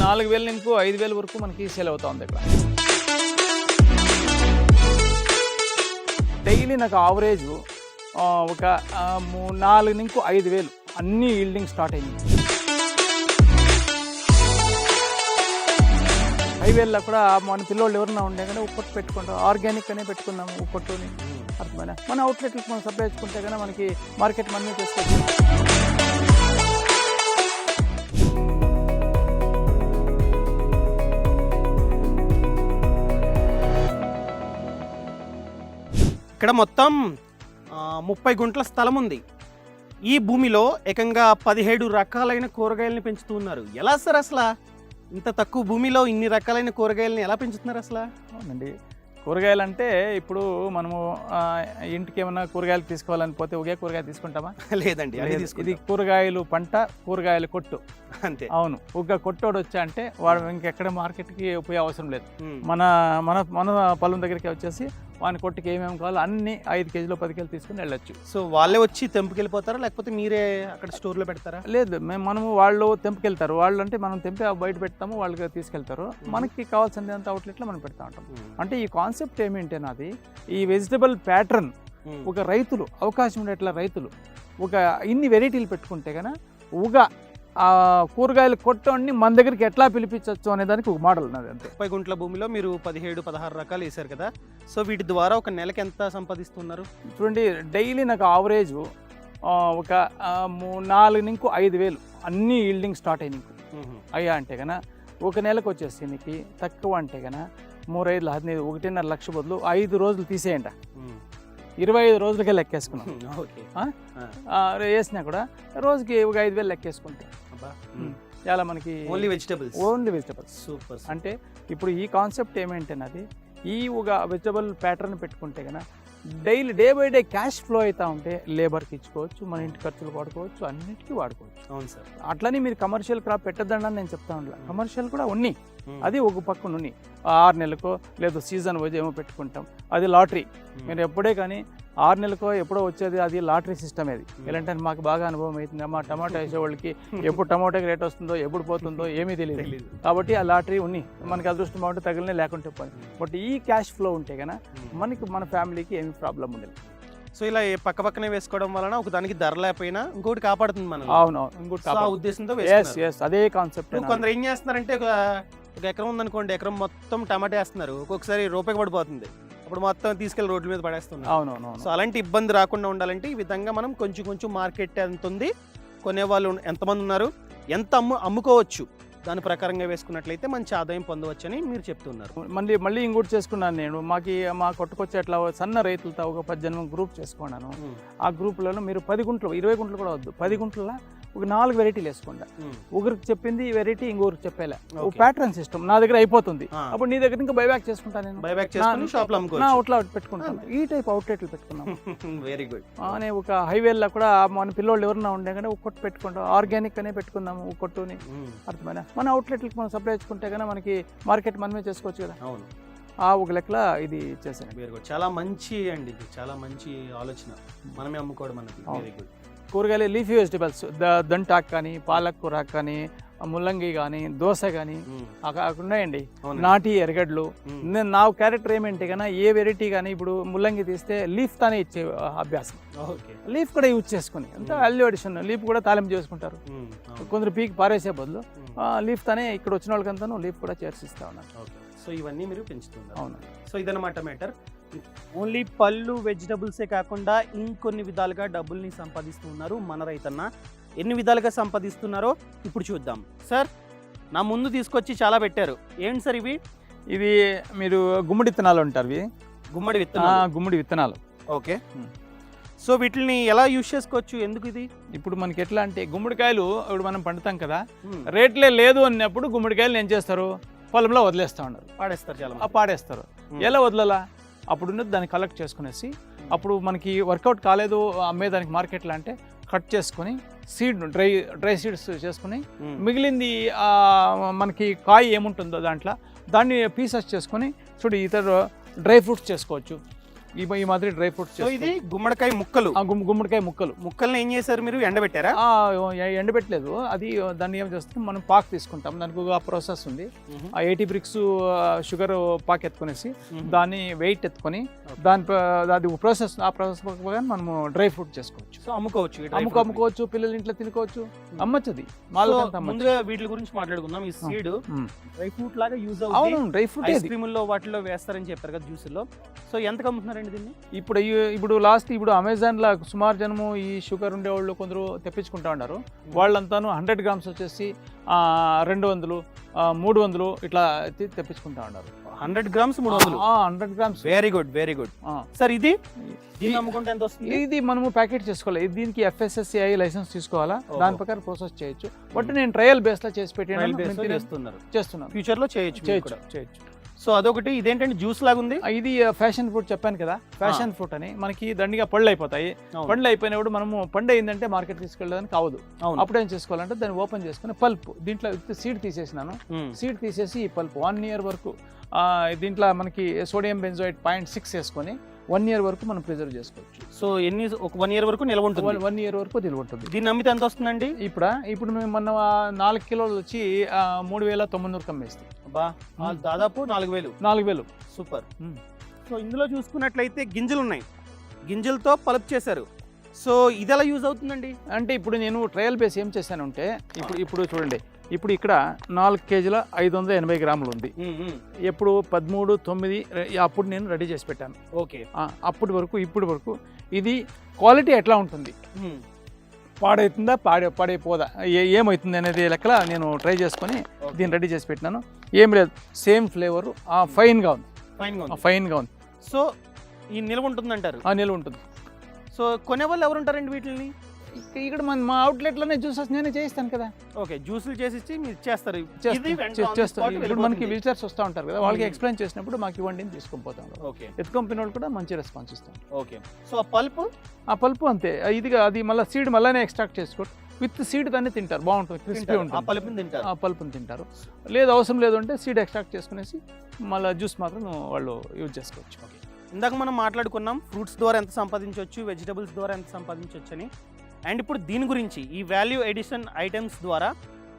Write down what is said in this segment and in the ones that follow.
4000 నుంచి 5000 వరకు మనకి సేల్ అవుతా ఉంది ఇక్కడ. డైలీ నాకు ఆవరేజ్ ఒక 4 నుంచి 5000 అన్ని ఈల్డింగ్ స్టార్ట్ అయింది. 5000లో కూడా మన పిల్లోళ్ళు ఎవరన్నా ఉండే కానీ ఉప్పట్టు పెట్టుకుంటాం, ఆర్గానిక్ అనే పెట్టుకున్నాము ఉప్పట్టుని. అర్థమైనా మన అవుట్లెట్లకు మనం సప్లై చేసుకుంటే కన్నా మనకి మార్కెట్ మనమే చేసుకోవచ్చు. ఇక్కడ మొత్తం 30 గుంటల స్థలం ఉంది. ఈ భూమిలో ఏకంగా 17 రకాలైన కూరగాయలని పెంచుతూ ఉన్నారు. ఎలా సార్ అసలు ఇంత తక్కువ భూమిలో ఇన్ని రకాలైన కూరగాయలని ఎలా పెంచుతున్నారు అసలు? అవునండి, కూరగాయలు అంటే ఇప్పుడు మనము ఇంటికి ఏమన్నా కూరగాయలు తీసుకోవాలని పోతే ఒకే కూరగాయ తీసుకుంటామా? లేదండి, ఇది కూరగాయలు పంట, కూరగాయలు కొట్టు అంతే. అవును, ఒక కొట్టోడు వచ్చా అంటే వాడు ఇంకెక్కడ మార్కెట్కి పోయే అవసరం లేదు. మన మన మన పొలం దగ్గరికి వచ్చేసి వాని కొట్టుకి ఏమేమి కావాలో అన్ని 5 కేజీలు 10 కేజీలు తీసుకుని వెళ్ళొచ్చు. సో వాళ్ళే వచ్చి తెంపుకెళ్ళిపోతారా లేకపోతే మీరే అక్కడ స్టోర్లో పెడతారా? లేదు, మనము వాళ్ళు తెంపుకెళ్తారు. వాళ్ళు అంటే మనం తెంపి బయట పెడతాము, వాళ్ళకి తీసుకెళ్తారు. మనకి కావాల్సింది అంత అవుట్లెట్లో మనం పెడతా ఉంటాం. అంటే ఈ కాన్సెప్ట్ ఏమిటంటే నాది ఈ వెజిటబుల్ ప్యాటర్న్ ఒక రైతులు అవకాశం ఉండేట్లా రైతులు ఒక ఇన్ని వెరైటీలు పెట్టుకుంటే కన్నా ఒక కూరగాయలు కొట్టండి మన దగ్గరికి ఎట్లా పిలిపించవచ్చు అనే దానికి ఒక మోడల్ ఉన్నది. అంతే. 30 గుంటల భూమిలో మీరు 17-16 రకాలు వేశారు కదా. సో వీటి ద్వారా ఒక నెలకి ఎంత సంపాదిస్తున్నారు? చూడండి, డైలీ నాకు ఆవరేజ్ ఒక 4 నుంచి 5000 అన్ని ఈల్డింగ్ స్టార్ట్ అయినాయి అయ్యా అంటే కన్నా ఒక నెలకు వచ్చేసి నీకు తక్కువ అంటే కన్నా 3, 5, 15, 1.5 లక్ష బదులు 5 రోజులు తీసేయండి, 25 రోజులకే లెక్కేసుకున్నాం. వేసినా కూడా రోజుకి ఒక 5000 లెక్కేసుకుంటాం. చాలా మనకి ఓన్లీ వెజిటబుల్స్. సూపర్. అంటే ఇప్పుడు ఈ కాన్సెప్ట్ ఏమేంటన్నది ఈ ఒక వెజిటబుల్ ప్యాటర్న్ పెట్టుకుంటే కన్నా daily day by day cash flow అవుతా ఉంటే లేబర్కి ఇచ్చుకోవచ్చు, మన ఇంటి ఖర్చులు వాడుకోవచ్చు, అన్నిటికీ వాడుకోవచ్చు. అవును సార్. అట్లని మీరు కమర్షియల్ క్రాప్ పెట్టద్దండి అని నేను చెప్తా ఉంటాను. కమర్షియల్ కూడా ఉన్నాయి, అది ఒక పక్కన ఉన్నాయి. 6 నెలలకో లేదా సీజన్ వైజ్ ఏమో పెట్టుకుంటాం, అది లాటరీ. మీరు ఎప్పుడే కానీ 6 నెలలకో ఎప్పుడో వచ్చేది, అది లాటరీ సిస్టమ్. అది ఎలాంటి మాకు బాగా అనుభవం అవుతుంది. మా టమాటా వేసే వాళ్ళకి ఎప్పుడు టమాటాకి రేట్ వస్తుందో ఎప్పుడు పోతుందో ఏమీ తెలియదు. కాబట్టి ఆ లాటరీ ఉన్నాయి, మనకి అదృష్టం బాగుంటే తగిలినే లేకుంటే పోయి. బట్ ఈ క్యాష్ ఫ్లో ఉంటే కన్నా మనకి మన ఫ్యామిలీకి ఏమి ప్రాబ్లం ఉండదు. సో ఇలా పక్క పక్కనే వేసుకోవడం వలన ఒక దానికి ధర లేకపోయినా ఇంకోటి కాపాడుతుంది మనం. అవునవును, ఇంకోటి ఉద్దేశంతో అదే కాన్సెప్ట్. కొందరు ఏం చేస్తున్నారంటే ఒక ఎకరం ఉందనుకోండి, ఎకరం మొత్తం టమాటా వేస్తున్నారు, ఒక్కొక్కసారి రూపాయికి పడిపోతుంది, అప్పుడు మొత్తం తీసుకెళ్లి రోడ్ల మీద పడేస్తున్నారు. అవునవును. సో అలాంటి ఇబ్బంది రాకుండా ఉండాలంటే ఈ విధంగా మనం కొంచెం మార్కెట్ ఎంత ఉంది, కొనేవాళ్ళు ఎంతమంది ఉన్నారు, ఎంత అమ్ముకోవచ్చు, దాని ప్రకారంగా వేసుకున్నట్లయితే మంచి ఆదాయం పొందవచ్చు అని మీరు చెప్తున్నారు. మళ్ళీ ఇంకోటి చేసుకున్నాను నేను. మా కొట్టుకొచ్చే అట్లా సన్న రైతులతో ఒక 18 గ్రూప్ చేసుకున్నాను. ఆ గ్రూప్లలో మీరు 10 గుంటలు 20 గుంటలు కూడా వద్దు, 10 గుంటల ఒక 4 వెరైటీలు వేసుకోండి. ఒకరికి చెప్పింది ఈ వెరైటీ ఇంకొకరికి చెప్పేలా ఒక ప్యాటర్న్ సిస్టమ్ నా దగ్గర అయిపోతుంది. అప్పుడు నీ దగ్గర ఇంకా బైబ్యాక్ చేసుకుంటాను, నేను అవుట్లా పెట్టుకుంటాను. ఈ టైప్ అవుట్లెట్లు పెట్టుకున్నాను. Very good. అనే ఒక హైవేల్లో కూడా మన పిల్లోళ్ళు ఎవరన్నా ఉండే కానీ కొట్టు పెట్టుకుంటాం, ఆర్గానిక్ అనే పెట్టుకున్నాము కొట్టుని. అర్థమైనా మన అవుట్లెట్లకు మనం సప్లై చేసుకుంటే కన్నా మనకి మార్కెట్ మనమే చేసుకోవచ్చు కదా. అవును, ఒక లెక్కల ఇది చేశాను. చాలా మంచి అండి, ఇది చాలా మంచి ఆలోచన, మనమే అమ్ముకోవడం అన్నది. Very good. కూరగాయలు లీఫీ వెజిటబుల్స్, దంటాక్ కానీ, పాలక్ కూర కానీ, ముల్లంగి కానీ, దోస కానీ అక్కడ ఉన్నాయండి. నాటి ఎరగడ్లు. నా క్యారెక్టర్ ఏమంటే కన్నా ఏ వెరైటీ కానీ ఇప్పుడు ముల్లంగి తీస్తే లీఫ్ తానే ఇచ్చే అభ్యాసం. లీఫ్ కూడా యూజ్ చేసుకుని అంతా వాల్యూ అడిషన్. లీఫ్ కూడా తాలింపు చేసుకుంటారు. కొందరు పీకి పారేసే బదులు లీఫ్ తానే ఇక్కడ వచ్చిన వాళ్ళకంతా లీఫ్ కూడా చేర్చిస్తా ఉన్నారు. సో ఇవన్నీ మీరు పెంచుతున్నారు. అవును. సో ఇదన్నమాట మ్యాటర్. ఓన్లీ పళ్ళు వెజిటబుల్సే కాకుండా ఇంకొన్ని విధాలుగా డబ్బుల్ని సంపాదిస్తూ ఉన్నారు మన రైతన్న. ఎన్ని విధాలుగా సంపాదిస్తున్నారో ఇప్పుడు చూద్దాం. సార్, నా ముందు తీసుకొచ్చి చాలా పెట్టారు. ఏంటి సార్ ఇవి? ఇవి మీరు గుమ్మడి విత్తనాలు ఉంటారు. ఇవి గుమ్మడి విత్తనాలు. ఓకే. సో వీటిని ఎలా యూజ్ చేసుకోవచ్చు? ఎందుకు ఇది? ఇప్పుడు మనకి ఎట్లా అంటే గుమ్మడికాయలు ఇప్పుడు మనం పండుతాం కదా, రేట్లే లేదు అన్నప్పుడు గుమ్మడికాయలు ఏం చేస్తారు, పొలంలో వదిలేస్తూ ఉన్నారు, పాడేస్తారు. ఎలా వదలలా? అప్పుడు దాన్ని కలెక్ట్ చేసుకునేసి అప్పుడు మనకి వర్కౌట్ కాలేదు అమ్మేదానికి మార్కెట్లో అంటే కట్ చేసుకొని సీడ్ డ్రై సీడ్స్ చేసుకుని మిగిలింది మనకి కాయ ఏముంటుందో దాంట్లో దాన్ని పీసెస్ చేసుకొని చూడు ఇతర డ్రై ఫ్రూట్స్ చేసుకోవచ్చు. ఈ మాదిరి డ్రై ఫ్రూట్స్. సో ఇది గుమ్మడికాయ ముక్కలు, గుమ్మడికాయ ముక్కల్ని ఏం చేశారు మీరు? ఎండబెట్టారా? ఎండబెట్టలేదు, అది దాన్ని ఏం చేస్తాం మనం పాక్ తీసుకుంటాం, దానికి ఒక ప్రాసెస్ ఉంది. ఆ 80 బ్రిక్స్ షుగర్ పాక్ ఎత్తుకునేసి దాన్ని వెయిట్ ఎత్తుకొని అది ప్రాసెస్, ఆ ప్రాసెస్ ప్రకారం మనము డ్రై ఫ్రూట్ చేసుకోవచ్చు. సో అమ్ముకోవచ్చు, అమ్ముకోవచ్చు, పిల్లలు ఇంట్లో తినుకోవచ్చు, అమ్మచ్చు. అది ముందుగా వీటి గురించి మాట్లాడుకుందాం. ఈ సీడ్ డ్రై ఫ్రూట్ లాగా యూజ్ అవుతుంది, డ్రై ఫ్రూట్ ఐస్ క్రీముల్లో వాటిలో వేస్తారని చెప్పారు కదా, జ్యూసుల్లో. సో ఎంతకు అమ్ముతున్నారండి దీన్ని? ఇప్పుడు అమెజాన్ లో సుమారు జనము ఈ షుగర్ ఉండేవాళ్ళు కొందరు తెప్పించుకుంటా ఉన్నారు. వాళ్ళంతాను 100 గ్రామ్స్ వచ్చేసి 200, 300 ఇట్లా తెప్పించుకుంటా ఉన్నారు. 100 grams 300. 100 grams. Very good, very good. Sir ఇది అమ్ముకుంటే ఎంత వస్తుంది? ఇది మనము ప్యాకెట్ చేసుకోవాలి, దీనికి FSSAI లైసెన్స్ తీసుకోవాలా, దాని ప్రకారం ప్రాసెస్ చేయొచ్చు. బట్ నేను ట్రయల్ బేస్ లో చేసి చేస్తున్నాను. ఫ్యూచర్ లో చేయొచ్చు. సో అదొకటి. ఇదేంటంటే జ్యూస్ లాగా ఉంది. ఇది ఫ్యాషన్ ఫ్రూట్ చెప్పాను కదా, ఫ్యాషన్ ఫ్రూట్ అని. మనకి దండిగా పళ్ళు అయిపోతాయి. పళ్ళు అయిపోయినప్పుడు మనము పండు అయిందంటే మార్కెట్ తీసుకెళ్ళడానికి కావదు. అప్పుడు ఏం చేసుకోవాలంటే దాన్ని ఓపెన్ చేసుకుని పల్ప్, దీంట్లో సీడ్ తీసేసినాను. సీడ్ తీసేసి ఈ పల్ప్ 1 year వరకు దీంట్లో మనకి సోడియం బెంజోయిట్ 0.6 వేసుకొని 1 year వరకు మనం ప్రిజర్వ్ చేసుకోవచ్చు. సో ఒక 1 year వరకు నిల్వ ఉంటుంది. 1 year వరకు నిల్వ ఉంటుంది. దీన్ని అమ్మితే ఎంత వస్తుందండి? ఇప్పుడు మేము మొన్న 4 కిలోలు వచ్చి 3900 అమ్మేస్తాం. దాదాపు 4000. సూపర్. సో ఇందులో చూసుకున్నట్లయితే గింజలు ఉన్నాయి, గింజలతో పలుపు చేశారు. సో ఇది ఎలా యూజ్ అవుతుందండి? అంటే ఇప్పుడు నేను ట్రయల్ బేస్ ఏం చేశానంటే, ఇప్పుడు చూడండి, ఇప్పుడు ఇక్కడ 4 కేజీల 580 గ్రాములు ఉంది. ఎప్పుడు 13/9 అప్పుడు నేను రెడీ చేసి పెట్టాను. ఓకే. అప్పటి వరకు ఇప్పటి వరకు ఇది క్వాలిటీ ఎట్లా ఉంటుంది, పాడవుతుందా పాడైపోదా, ఏమవుతుంది అనేది లెక్కల నేను ట్రై చేసుకొని దీన్ని రెడీ చేసి పెట్టినాను. ఏం లేదు, సేమ్ ఫ్లేవర్, ఫైన్గా ఉంది. సో ఈ నిల్వ ఉంటుంది అంటారు? నిల్వ ఉంటుంది. సో కొనేవాళ్ళు ఎవరు ఉంటారండి వీటిని? ఇక్కడ మా అవుట్లెట్లోనే జ్యూసెస్ నేనే చేయిస్తాను కదా. ఓకే, జ్యూసులు చేసి మీరు చేస్తారు. ఇప్పుడు మనకి విజిటర్స్ వస్తూ ఉంటారు కదా, వాళ్ళకి ఎక్స్ప్లెయిన్ చేసినప్పుడు మాకు ఇవ్వండి అని తీసుకొని పోతాం. ఓకే. ఎత్తుకొని వాళ్ళు కూడా మంచి రెస్పాన్స్ ఇస్తాం. ఓకే. సో ఆ పల్పు అంతే, ఇదిగా అది మళ్ళీ సీడ్ మళ్ళీ ఎక్స్ట్రాక్ట్ చేసుకోవడం, విత్ సీడ్ దాన్ని తింటారు, బాగుంటుంది, క్రిస్పీ ఉంటుంది. ఆ పల్పుని తింటారు. లేదు అవసరం లేదు అంటే సీడ్ ఎక్స్ట్రాక్ట్ చేసుకునేసి మళ్ళీ జ్యూస్ మాత్రం వాళ్ళు యూజ్ చేసుకోవచ్చు. ఓకే. ఇందాక మనం మాట్లాడుకున్నాం ఫ్రూట్స్ ద్వారా ఎంత సంపాదించవచ్చు, వెజిటబుల్స్ ద్వారా ఎంత సంపాదించవచ్చు అని. అండ్ ఇప్పుడు దీని గురించి ఈ వాల్యూ ఎడిషన్ ఐటమ్స్ ద్వారా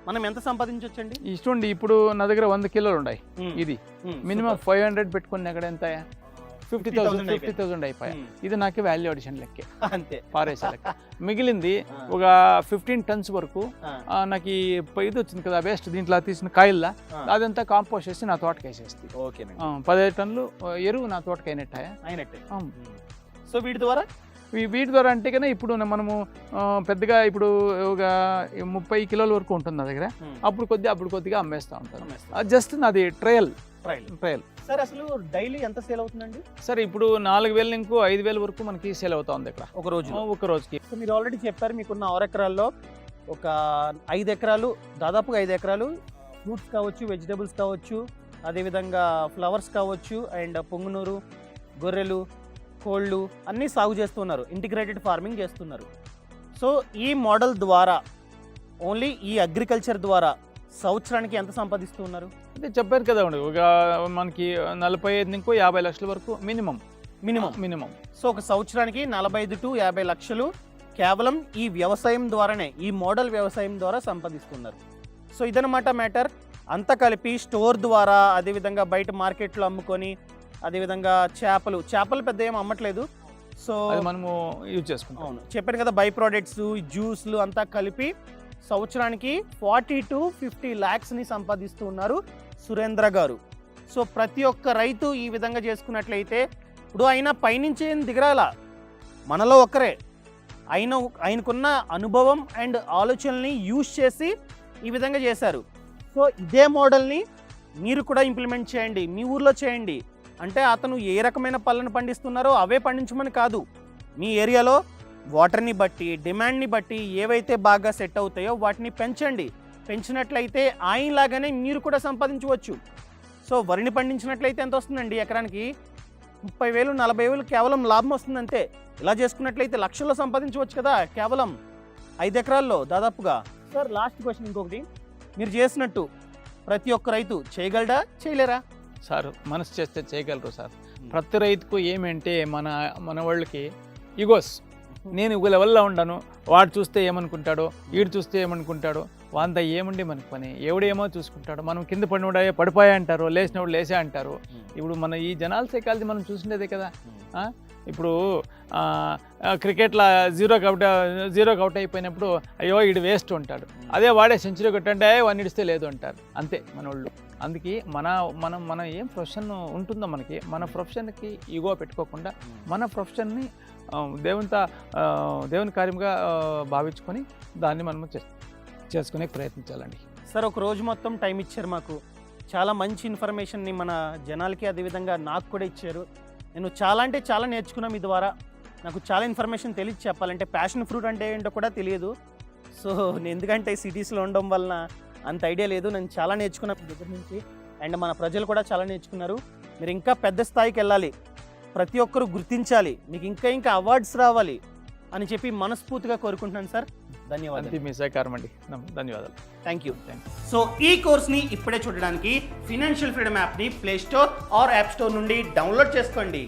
మనం ఎంత సంపాదించవచ్చండి? చూడండి, ఇప్పుడు నా దగ్గర 100 కిలోలు ఉన్నాయి. ఇది మినిమం 500 పెట్టుకుని అక్కడ ఎంత 50,000 అయిపోయా. ఇది నాకు వాల్యూ అడిషన్ లెక్కే, అంతే, పారేసే లెక్క. మిగిలింది ఒక 15 టన్స్ వరకు నాకు ఇది వచ్చింది కదా వేస్ట్, దీంట్లో తీసిన కాయల్లా అదంతా కాంపోస్ట్ చేసి నా తోటకి వేసేస్తుంది. 15 టన్నులు ఎరువు నా తోటకి అయినట్టే. సో వీటి ద్వారా అంటే కన్నా ఇప్పుడు మనము పెద్దగా ఇప్పుడు ఒక 30 కిలోల వరకు ఉంటుంది నా దగ్గర. అప్పుడు కొద్దిగా అమ్మేస్తూ ఉంటాను. జస్ట్ నాది ట్రయల్. సార్ అసలు డైలీ ఎంత సేల్ అవుతుందండి? సార్ ఇప్పుడు 4000 నుంచి 5000 వరకు మనకి సేల్ అవుతా ఉంది ఇక్కడ ఒక రోజుకి. మీరు ఆల్రెడీ చెప్పారు మీకున్న 6 ఎకరాల్లో ఒక 5 ఎకరాలు, దాదాపుగా 5 ఎకరాలు ఫ్రూట్స్ కావచ్చు, వెజిటబుల్స్ కావచ్చు, అదేవిధంగా ఫ్లవర్స్ కావచ్చు, అండ్ పొంగునూరు, గొర్రెలు, కోళ్ళు అన్నీ సాగు చేస్తున్నారు, ఇంటిగ్రేటెడ్ ఫార్మింగ్ చేస్తున్నారు. సో ఈ మోడల్ ద్వారా, ఓన్లీ ఈ అగ్రికల్చర్ ద్వారా సంవత్సరానికి ఎంత సంపాదిస్తూ ఉన్నారు? అంటే చెప్పారు కదా, ఒక మనకి 45 నుంచి 50 లక్షల వరకు మినిమం. సో ఒక సంవత్సరానికి 45 to 50 లక్షలు కేవలం ఈ వ్యవసాయం ద్వారానే, ఈ మోడల్ వ్యవసాయం ద్వారా సంపాదిస్తున్నారు. సో ఇదన్నమాట మ్యాటర్. అంతా కలిపి స్టోర్ ద్వారా, అదేవిధంగా బయట మార్కెట్లో అమ్ముకొని, అదేవిధంగా చేపలు పెద్ద ఏం అమ్మట్లేదు. సో మనము యూజ్ చేసుకుంటాం. అవును, చెప్పాను కదా, బై ప్రోడక్ట్స్, జ్యూస్లు అంతా కలిపి సంవత్సరానికి 40 to 50 lakhsని సంపాదిస్తూ ఉన్నారు సురేంద్ర గారు. సో ప్రతి ఒక్క రైతు ఈ విధంగా చేసుకున్నట్లయితే, ఇప్పుడు ఆయన పైనుంచి ఏం దిగరాల, మనలో ఒక్కరే, ఆయనకున్న అనుభవం అండ్ ఆలోచనల్ని యూజ్ చేసి ఈ విధంగా చేశారు. సో ఇదే మోడల్ని మీరు కూడా ఇంప్లిమెంట్ చేయండి, మీ ఊర్లో చేయండి. అంటే అతను ఏ రకమైన పళ్ళను పండిస్తున్నారో అవే పండించమని కాదు, మీ ఏరియాలో వాటర్ని బట్టి, డిమాండ్ని బట్టి ఏవైతే బాగా సెట్ అవుతాయో వాటిని పెంచినట్లయితే ఆయనలాగానే మీరు కూడా సంపాదించవచ్చు. సో వరిని పండించినట్లయితే ఎంత వస్తుందండి? ఎకరానికి 30,000, 40,000 కేవలం లాభం వస్తుంది అంతే. ఇలా చేసుకున్నట్లయితే లక్షల్లో సంపాదించవచ్చు కదా, కేవలం 5 ఎకరాల్లో దాదాపుగా. సార్ లాస్ట్ క్వశ్చన్ ఇంకొకటి, మీరు చేసినట్టు ప్రతి ఒక్క రైతు చేయగలడా, చేయలేరా? సార్ మనసు చేస్తే చేయగలరు సార్. ప్రతి రైతుకు ఏమంటే మన వాళ్ళకి ఈగోస్, నేను ఒక లెవెల్లో ఉండను, వాడు చూస్తే ఏమనుకుంటాడో, వీడు చూస్తే ఏమనుకుంటాడో, వంద ఏముండి మనకు పని, ఎవడేమో చూసుకుంటాడు, మనం కింద పడిపోయా అంటారు, లేచినప్పుడు లేసే అంటారు. ఇప్పుడు మన ఈ జనాల సైకాలజీ మనం చూసిండేదే కదా. ఇప్పుడు క్రికెట్లో జీరోకి అవుట్ అయిపోయినప్పుడు అయ్యో ఇడు వేస్ట్ ఉంటాడు, అదే వాడే సెంచరీ కొట్టంటే వన్ ఇడిస్తే లేదు అంటారు. అంతే మన వాళ్ళు. అందుకే మన ఏం ప్రొఫెషన్ ఉంటుందో మనకి, మన ప్రొఫెషన్కి ఈగో పెట్టుకోకుండా మన ప్రొఫెషన్ని దేవుని కార్యంగా భావించుకొని దాన్ని మనము చేసుకునే ప్రయత్నించాలండి. సార్ ఒక రోజు మొత్తం టైం ఇచ్చారు మాకు, చాలా మంచి ఇన్ఫర్మేషన్ని మన జనాలకి అదేవిధంగా నాకు కూడా ఇచ్చారు. నేను చాలా అంటే చాలా నేర్చుకున్నాం మీ ద్వారా. నాకు చాలా ఇన్ఫర్మేషన్ తెలియదు, చెప్పాలంటే ప్యాషన్ ఫ్రూట్ అంటే ఏంటో కూడా తెలియదు. సో ఎందుకంటే సిటీస్లో ఉండడం వలన అంత ఐడియా లేదు. నేను చాలా నేర్చుకున్నాను మీ దగ్గర నుంచి, అండ్ మన ప్రజలు కూడా చాలా నేర్చుకున్నారు. మీరు ఇంకా పెద్ద స్థాయికి వెళ్ళాలి, ప్రతి ఒక్కరు గుర్తించాలి, మీకు ఇంకా అవార్డ్స్ రావాలి అని చెప్పి మనస్ఫూర్తిగా కోరుకుంటున్నాను సార్. ధన్యవాదాలు. మీ సహకారం అండి. ధన్యవాదాలు. Thank you. సో ఈ కోర్స్ని ఇప్పుడే చూడడానికి ఫైనాన్షియల్ ఫ్రీడమ్ యాప్ని play store or app store నుండి డౌన్లోడ్ చేసుకోండి.